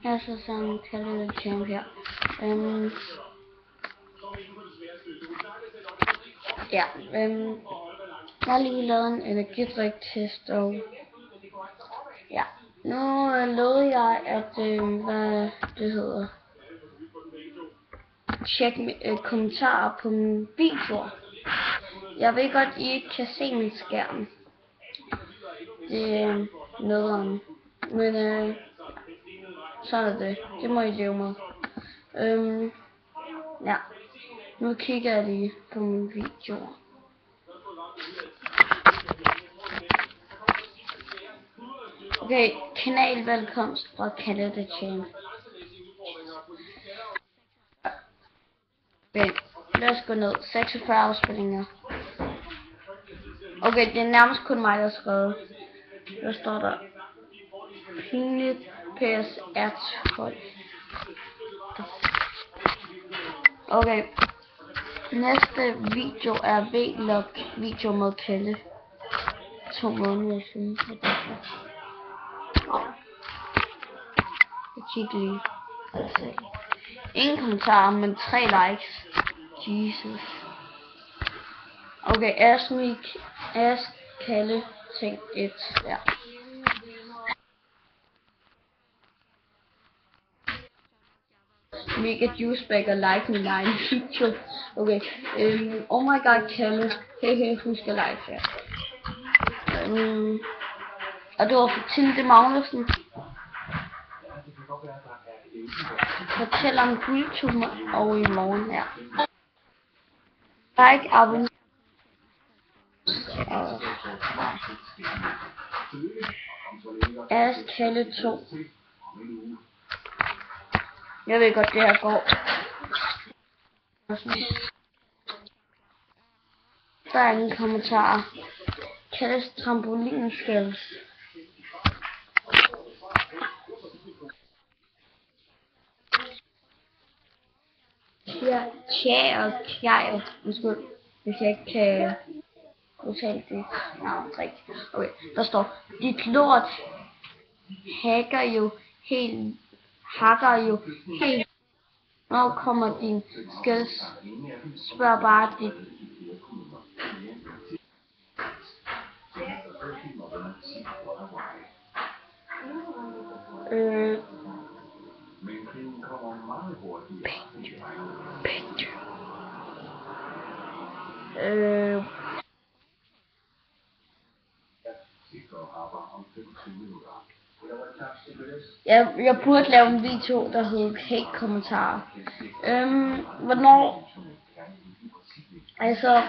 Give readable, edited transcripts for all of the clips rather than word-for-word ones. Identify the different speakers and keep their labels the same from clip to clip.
Speaker 1: Her så sådan kaldet det champ her. Ja, jeg har lige lavet en energidrik-test, og ja, nu lovede jeg, at, hvad det hedder, tjekke kommentarer på mine videoer. Jeg ved godt, I ikke kan se min skærm. Det er nederen. Men sådan er det. Det må I leve med. Ja. Nu kigger jeg lige på mine videoer. Okay, kanalvelkomst fra Kaldet the Champ. Okay, lad os gå ned. 46 afspillinger. Okay, det er nærmest kun mig, der har skrevet. Der står der pinligt PSR 12. Okay. Næste video er vlog video med Kalle. 2 måneder siden. Jeg kigger lige. Ingen kommentarer, men 3 likes. Jesus. Okay, Ask Kalle ting 1. Ja. Mega juiceback og like min egen video. Okay. Oh my god, Kalle. Hehe, husk at like her. Og det var for Tilde Magnussen. Fortæl om YouTube og i morgen her. Like, abonner. Ask Kalle 2. Jeg ved godt, det her går. Der er ingen kommentarer. Kalles trampolinskals. Tja og kjej. Undskyld, hvis jeg ikke kan udtale det navn rigtigt. Okay, der står, dit lort hakker jo helt. Når kommer din skills? Spørg bare dit. Jeg burde lave en video, der hed hate kommentarer. Hvornår? Altså,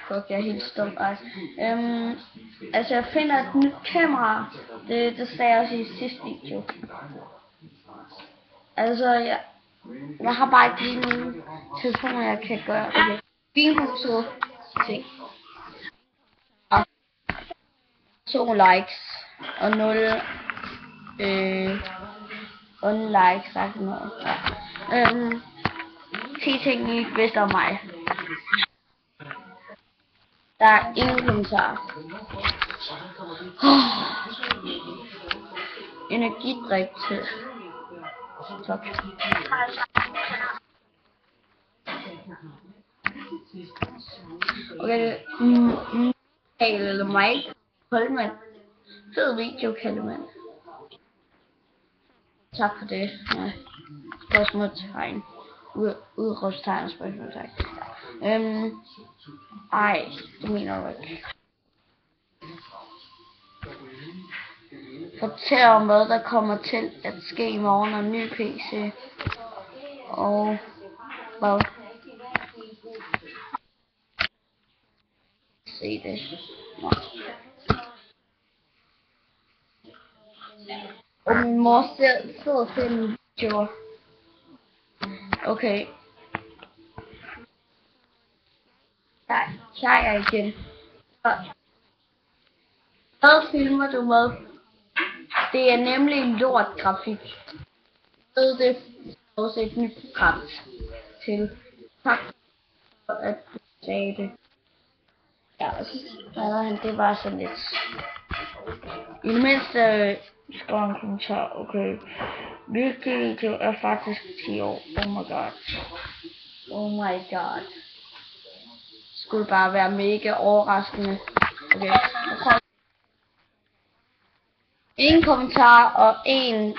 Speaker 1: fuck, jeg er helt stum. Altså, jeg finder et nyt kamera. Det sagde jeg også i sidste video. Altså, jeg har bare ikke lige nogen telefoner, jeg kan gøre. Okay. Vinhuset ting. 2 likes og 0 unlikes, sagt noget. Ja. 10 ting I ikke vidste om mig. Der er ingen kommentarer. Energidrik til. Tak. Okay, eller Mike Holman. Fed video, Kallemann. Tak for det. Ja. Spørgsmålstegn. Udråbstegn og spørgsmålstegn. Ej, det mener du ikke. Fortæl om hvad der kommer til at ske i morgen og ny PC. Og hvad? Se det. Nå. Og min mor sidder og ser en video. Okay. Jeg er igen. Hvad filmer du med? Det er nemlig lortgrafik. Det er også et nyt program til. Tak for at du sagde det. Ja, det var sådan lidt. I det mindste Skriv en kommentar, okay. Hvilken video er faktisk 10 år? Oh my god. Oh my god. Skulle bare være mega overraskende. Okay, jeg prøver. En kommentar og en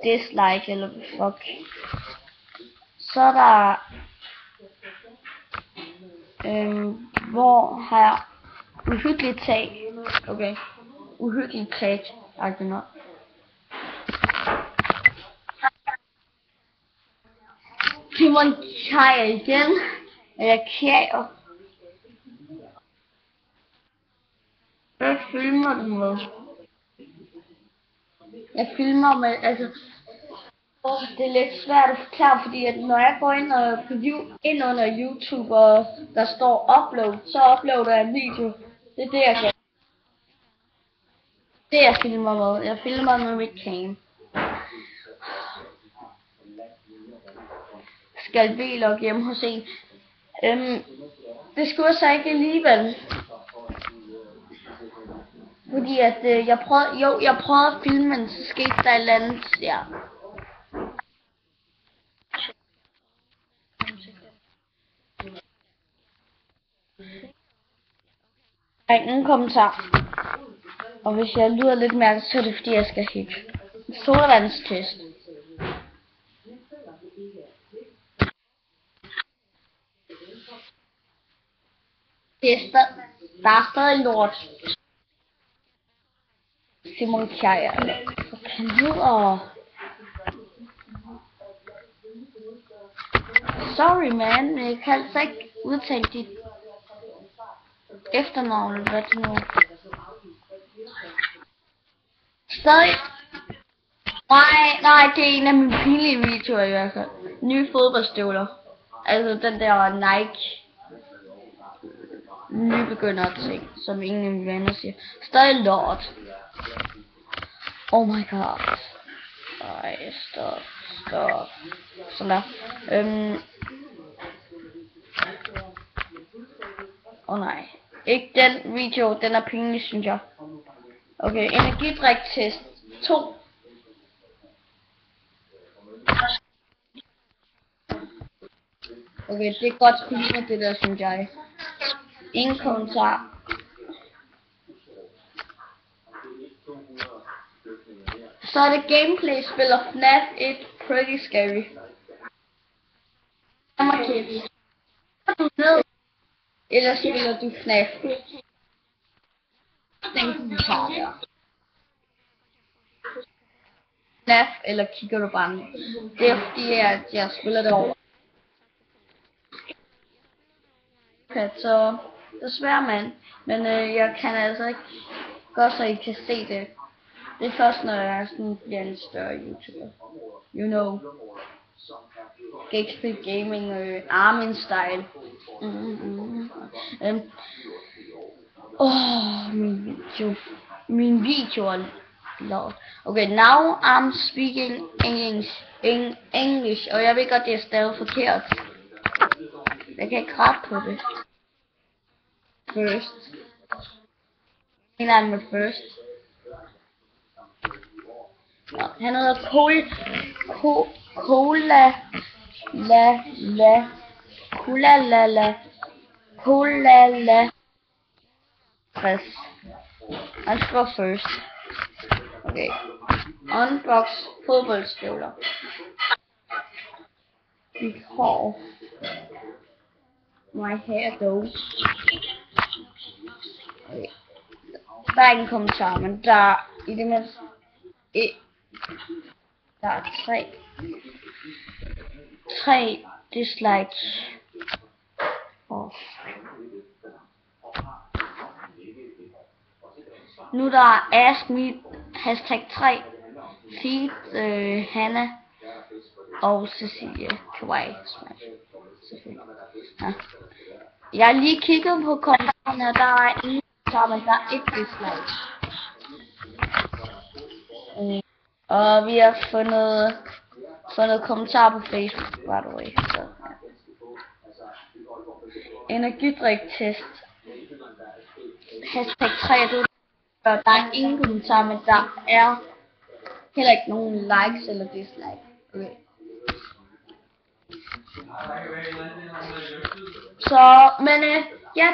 Speaker 1: dislike eller fuck. Så er der hvor har jeg uhyggeligt tag. Okay. Uhyggeligt tag. Agtigt. Timon Chaya igen. Jeg kærer. Hvad filmer du med? Jeg filmer med, altså, det er lidt svært at forklare, fordi at når jeg går ind under YouTube, og der står upload, så uploader jeg en video. Det er det, jeg gør. Det jeg filmer med. Jeg filmer med mit cam. Skal vlog hjemme hos en. Det skulle jeg så ikke alligevel. Fordi at jeg prøvede at filme, men så skete der et eller andet, ja. Der er ingen kommentar. Og hvis jeg lyder lidt mærkeligt, så er det fordi jeg skal hygge. Sodavandstest. Der er stadig lort. Simon Kjær. Han hedder... Sorry man, jeg kan altså ikke udtale dit efternavn, hvad det nu. Stadig. Nej, det er en af mine pinlige videoer i hvert fald. Nye fodboldstøvler. Altså den der Nike nybegynder ting, som ingen af mine venner siger. Stadig lort. Oh my god. Ej, stop. Sådan der. Nej. Ikke den video, den er pinlig, synes jeg. Okay, energidriktest 2. Okay, det er godt spillet det der, synes jeg. Ingen kommentar. Så er det gameplay spiller FNAF 1 Pretty Scary. Kids. Du ned. Eller spiller du FNAF? Den kommentar der. FNAF, eller kigger du bare ned? Det er fordi, at jeg spiller det over. Okay, så desværre mand. Men jeg kan altså ikke gøre så I kan se det. Det er først når jeg sådan bliver en større YouTuber. You know. Gexpert Gaming Armin style. Min video er lort. Okay, now I'm speaking English. Og jeg ved godt det er stadig forkert. Jeg kan ikke rette på det. First. En af dem first. Han hedder Cola Press. Han skriver first. Okay. Unbox fodboldstøvler. Because my hair though. Okay. Der er ingen kommentar, men der i det mindste der er tre dislikes. Nu der er Ask Me #3 feed Hanna og Cecilie Kawaii Smash. Ja. Jeg har lige kigget på kommentarerne, og der er ingen kommentar, men der er et dislike. Og vi har fundet kommentarer på Facebook, by the way. Så, ja. Energidriktest #3 du Og der er ingen kommentarer, men der er heller ikke nogen likes eller dislikes. Okay. Så, men ja,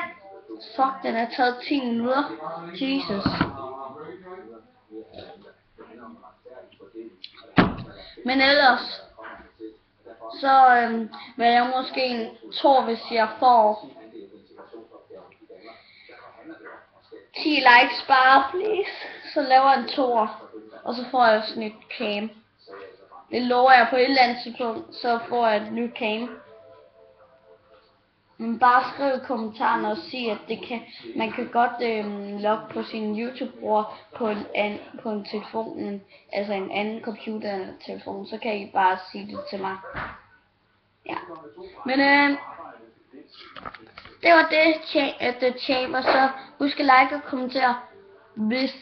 Speaker 1: fuck, den er taget 10 minutter. Jesus. Men ellers, så vil jeg måske tro, hvis jeg får 10 likes bare, please, så laver jeg en toer, og så får jeg også et nyt cam. Det lover jeg på et eller andet tidspunkt, så får jeg et nyt cam. Men bare skriv i kommentarerne og sig, at det kan, man kan godt logge på sin YouTube-bruger på en telefon, altså en anden computer eller telefon, så kan I bare sige det til mig. Ja. Men det var det, The Chamber, så husk at like og kommentere, hvis